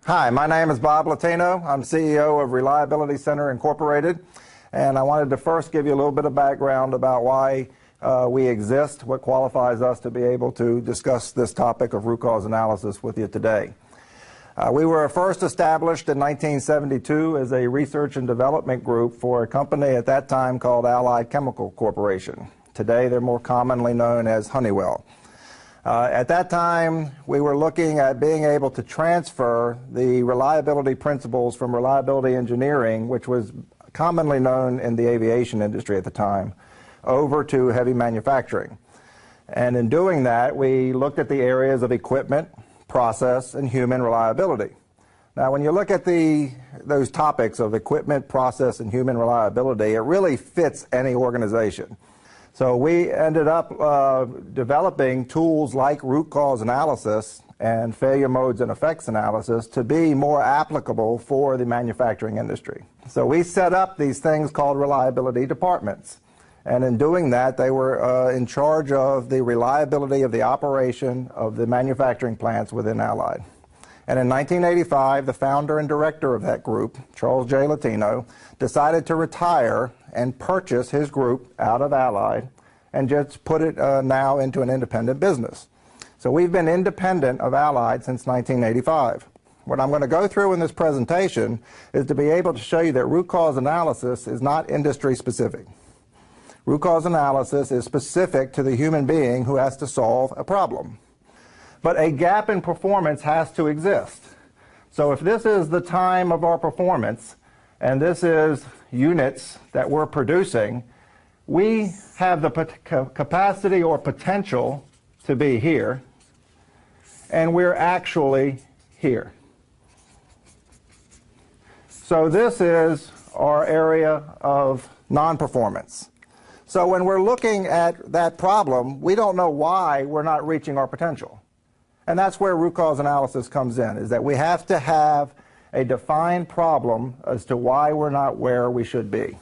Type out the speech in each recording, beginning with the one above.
Hi, my name is Bob Latino. I'm CEO of Reliability Center Incorporated, and I wanted to first give you a little bit of background about why we exist, what qualifies us to be able to discuss this topic of root cause analysis with you today. We were first established in 1972 as a research and development group for a company at that time called Allied Chemical Corporation. Today they're more commonly known as Honeywell. At that time, we were looking at being able to transfer the reliability principles from reliability engineering, which was commonly known in the aviation industry at the time, over to heavy manufacturing. And in doing that, we looked at the areas of equipment, process, and human reliability. Now, when you look at those topics of equipment, process, and human reliability, it really fits any organization. So we ended up developing tools like root cause analysis and failure modes and effects analysis to be more applicable for the manufacturing industry. So we set up these things called reliability departments. And in doing that, they were in charge of the reliability of the operation of the manufacturing plants within Allied. And in 1985, the founder and director of that group, Charles J. Latino, decided to retire and purchase his group out of Allied and just put it now into an independent business. So we've been independent of Allied since 1985. What I'm going to go through in this presentation is to be able to show you that root cause analysis is not industry specific. Root cause analysis is specific to the human being who has to solve a problem. But a gap in performance has to exist. So if this is the time of our performance, and this is units that we're producing, we have the capacity or potential to be here, and we're actually here. So this is our area of non-performance. So when we're looking at that problem, we don't know why we're not reaching our potential. And that's where root cause analysis comes in, is that we have to have a defined problem as to why we're not where we should be.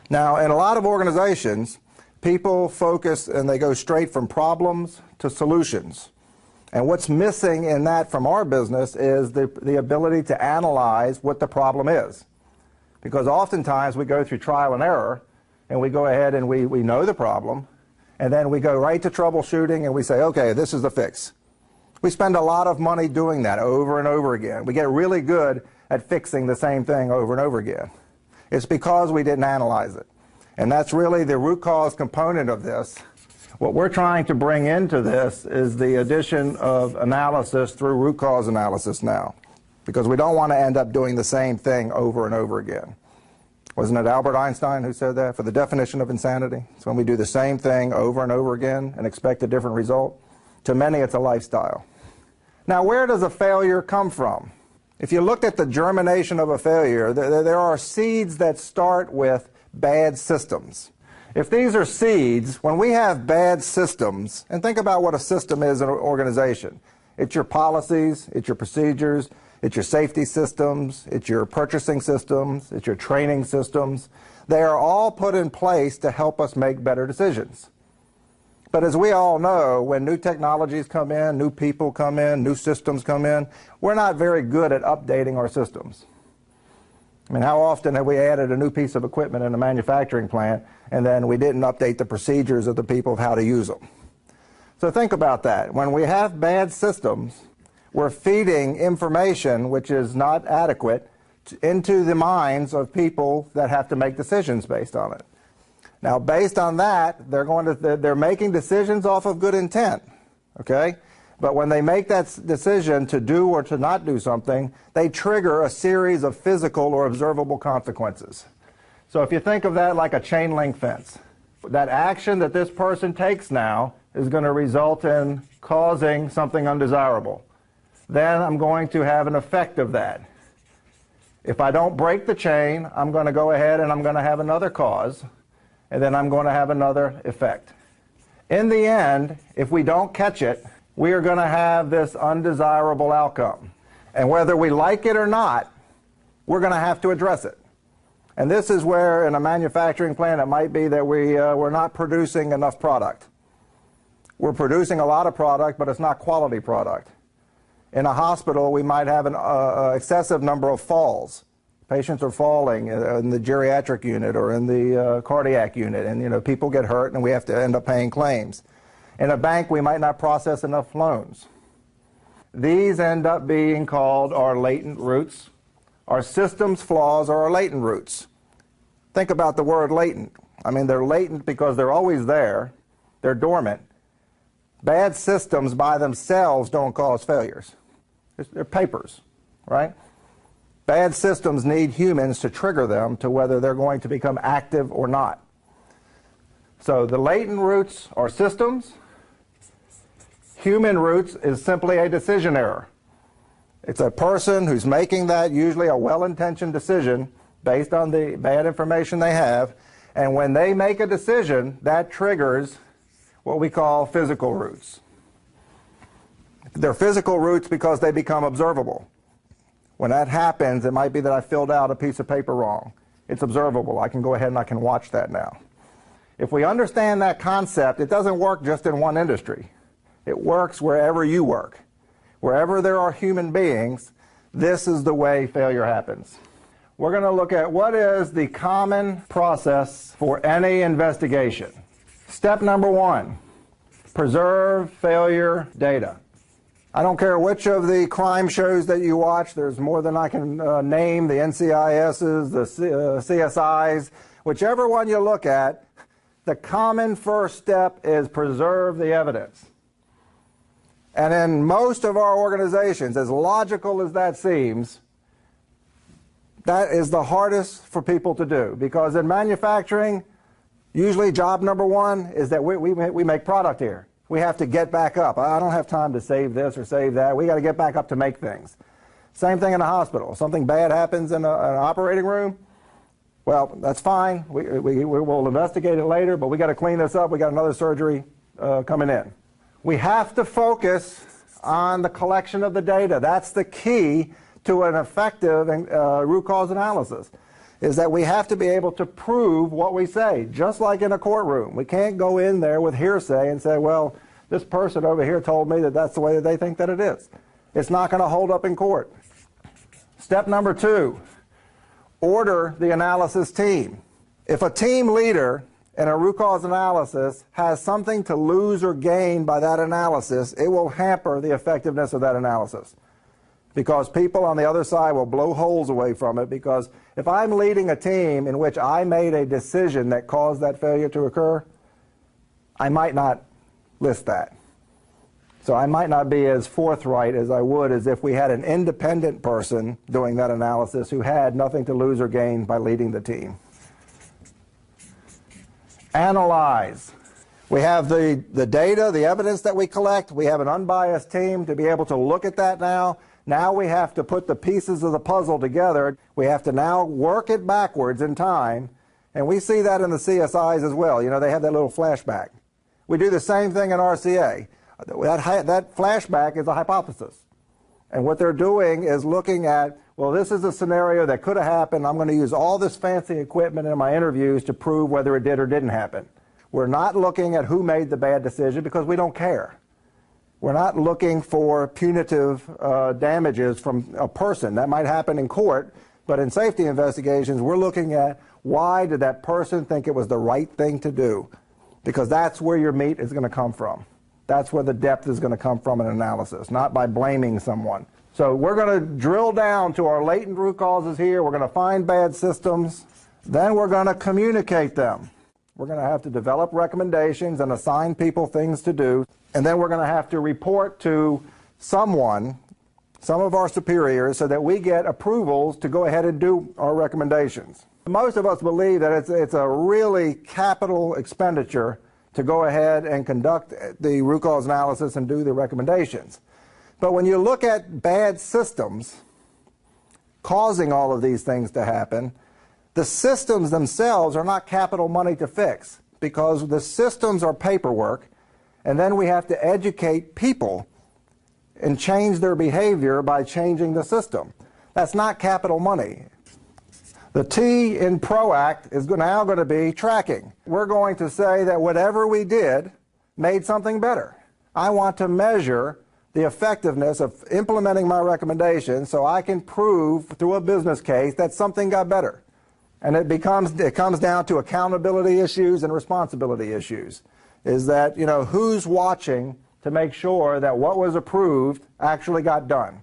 Now, in a lot of organizations, people focus and they go straight from problems to solutions. And what's missing in that from our business is the ability to analyze what the problem is. Because oftentimes we go through trial and error, and we go ahead and we know the problem, and then we go right to troubleshooting and we say, okay, this is the fix. We spend a lot of money doing that over and over again. We get really good at fixing the same thing over and over again. It's because we didn't analyze it. And that's really the root cause component of this. What we're trying to bring into this is the addition of analysis through root cause analysis now, because we don't want to end up doing the same thing over and over again. Wasn't it Albert Einstein who said that? For the definition of insanity, it's when we do the same thing over and over again and expect a different result. To many, it's a lifestyle. Now, where does a failure come from? If you look at the germination of a failure, there are seeds that start with bad systems. If these are seeds, when we have bad systems, and think about what a system is in an organization. It's your policies, it's your procedures, it's your safety systems, it's your purchasing systems, it's your training systems. They are all put in place to help us make better decisions. But as we all know, when new technologies come in, new people come in, new systems come in, we're not very good at updating our systems. I mean, how often have we added a new piece of equipment in a manufacturing plant and then we didn't update the procedures of the people of how to use them? So think about that. When we have bad systems, we're feeding information which is not adequate into the minds of people that have to make decisions based on it. Now, based on that, they're making decisions off of good intent, okay? But when they make that decision to do or to not do something, they trigger a series of physical or observable consequences. So if you think of that like a chain link fence, that action that this person takes now is going to result in causing something undesirable. Then I'm going to have an effect of that. If I don't break the chain, I'm going to go ahead and I'm going to have another cause, and then I'm going to have another effect. In the end, if we don't catch it, we are going to have this undesirable outcome. And whether we like it or not, we're going to have to address it. And this is where, in a manufacturing plant, it might be that we're not producing enough product. We're producing a lot of product, but it's not quality product. In a hospital, we might have an excessive number of falls. Patients are falling in the geriatric unit or in the cardiac unit, and people get hurt and we have to end up paying claims. In a bank, we might not process enough loans. These end up being called our latent roots. Our systems flaws are our latent roots. Think about the word latent. I mean, they're latent because they're always there. They're dormant. Bad systems by themselves don't cause failures. They're papers, right? Bad systems need humans to trigger them to whether they're going to become active or not. So the latent roots are systems. Human roots is simply a decision error. It's a person who's making that, usually a well-intentioned decision based on the bad information they have, and when they make a decision, that triggers what we call physical roots. They're physical roots because they become observable. When that happens, it might be that I filled out a piece of paper wrong. It's observable. I can go ahead and I can watch that now. If we understand that concept, it doesn't work just in one industry. It works wherever you work. Wherever there are human beings, this is the way failure happens. We're going to look at what is the common process for any investigation. Step number 1, preserve failure data. I don't care which of the crime shows that you watch, there's more than I can name, the NCISs, the CSIs, whichever one you look at, the common first step is preserve the evidence. And in most of our organizations, as logical as that seems, that is the hardest for people to do, because in manufacturing, usually job number 1 is that we make product here. We have to get back up. I don't have time to save this or save that. We got to get back up to make things. Same thing in a hospital. Something bad happens in an operating room. Well, that's fine. We will investigate it later, but we got to clean this up. We got another surgery coming in. We have to focus on the collection of the data. That's the key to an effective root cause analysis, is that we have to be able to prove what we say, just like in a courtroom. We can't go in there with hearsay and say, well, this person over here told me that that's the way that they think that it is. It's not going to hold up in court. Step number 2, order the analysis team. If a team leader in a root cause analysis has something to lose or gain by that analysis, it will hamper the effectiveness of that analysis, because people on the other side will blow holes away from it. Because if I'm leading a team in which I made a decision that caused that failure to occur, I might not list that. So I might not be as forthright as I would as if we had an independent person doing that analysis who had nothing to lose or gain by leading the team. Analyze. We have the data, the evidence that we collect. We have an unbiased team to be able to look at that now. Now we have to put the pieces of the puzzle together. We have to now work it backwards in time. And we see that in the CSIs as well. You know, they have that little flashback. We do the same thing in RCA. That flashback is a hypothesis. And what they're doing is looking at, well, this is a scenario that could have happened. I'm going to use all this fancy equipment in my interviews to prove whether it did or didn't happen. We're not looking at who made the bad decision because we don't care. We're not looking for punitive damages from a person. That might happen in court, but in safety investigations, we're looking at why did that person think it was the right thing to do? Because that's where your meat is going to come from. That's where the depth is going to come from in analysis, not by blaming someone. So we're going to drill down to our latent root causes here. We're going to find bad systems. Then we're going to communicate them. We're going to have to develop recommendations and assign people things to do. And then we're going to have to report to someone, some of our superiors, so that we get approvals to go ahead and do our recommendations. Most of us believe that it's a really capital expenditure to go ahead and conduct the root cause analysis and do the recommendations. But when you look at bad systems causing all of these things to happen, the systems themselves are not capital money to fix, because the systems are paperwork, and then we have to educate people and change their behavior by changing the system. That's not capital money. The T in PROACT is now going to be tracking. We're going to say that whatever we did made something better. I want to measure the effectiveness of implementing my recommendation so I can prove through a business case that something got better. And it comes down to accountability issues and responsibility issues. Is that, who's watching to make sure that what was approved actually got done?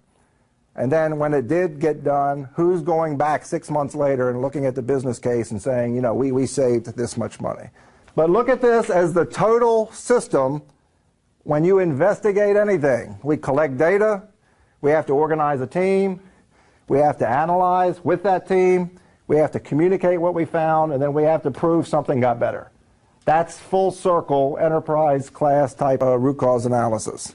And then when it did get done, who's going back 6 months later and looking at the business case and saying, we saved this much money? But look at this as the total system. When you investigate anything, we collect data, we have to organize a team, we have to analyze with that team, we have to communicate what we found, and then we have to prove something got better. That's full circle enterprise class type of root cause analysis.